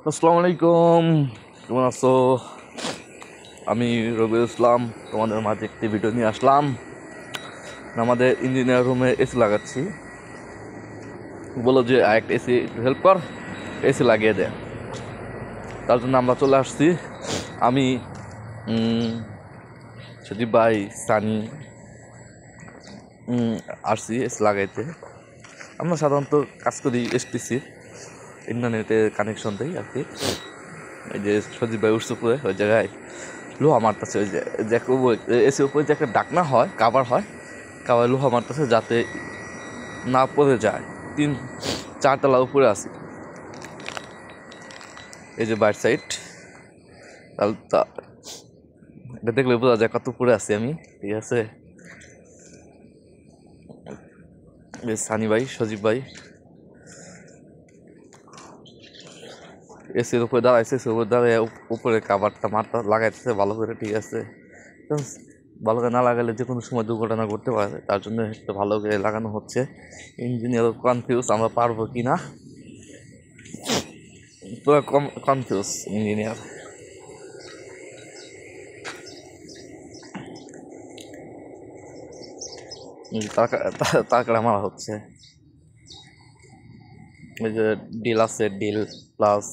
আসসালামু আলাইকুম, কেমন আছো? আমি রবিউল ইসলাম তোমাদের মাঝে একটি ভিডিও নিয়ে আসলাম। আমাদের ইঞ্জিনিয়ার রুমে এসি লাগাচ্ছি। বলো যে একটা এসি একটু হেল্প কর, এসি লাগিয়ে দে। তার জন্য আমরা চলে আসছি। আমি সজীব ভাই, সানি আসছি এসি লাগাইতে। আমরা সাধারণত কাজ করি এসটিসি, ইন্টারনেটে কানেকশন দেই আর কি। এই যে সজীব ভাই উঠছে উপরে, ওই জায়গায় লোহা মারতেছে। ওই যে এসির উপরে যে একটা ডাকনা হয়, কাভার হয়, কাভার লোহা মারতেছে যাতে না পড়ে যায়। 3-4 তলা উপরে আছি। এই যে বাইর সাইড, তাহলে এটা দেখলে বোঝা যায় কত উপরে আছি আমি। ঠিক আছে, সানি ভাই, সজীব ভাই এসির উপরে দাঁড়াইছে। এসির উপরে দাঁড়িয়ে উপরে কাভারটা লাগাইতেছে ভালো করে। ঠিক আছে, ভালো করে না লাগালে যে কোনো সময় দুর্ঘটনা ঘটতে পারে, তার জন্য একটু ভালো করে লাগানো হচ্ছে। ইঞ্জিনিয়ার কনফিউজ আমরা পারবো কি না, পুরো কনফিউজ ইঞ্জিনিয়ার। তারকাটা মারা হচ্ছে। ওই যে ডিল আছে, ডিল প্লাস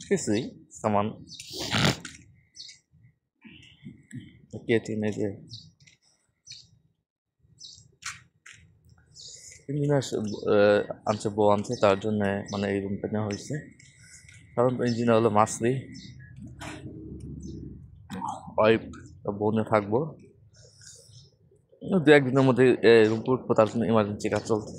কিছুই সামান কেটিন। এই যে ইঞ্জিনিয়ার আনছে, বউ আনছে, তার জন্য মানে এই রুমটা নেওয়া হয়েছে। কারণ ইঞ্জিনিয়ার হলো মাসলি ওয়াইফ, বউ নিয়ে থাকবো। 2-1 দিনের মধ্যে রুম উঠবো, তার জন্য ইমার্জেন্সি কাজ চলছে।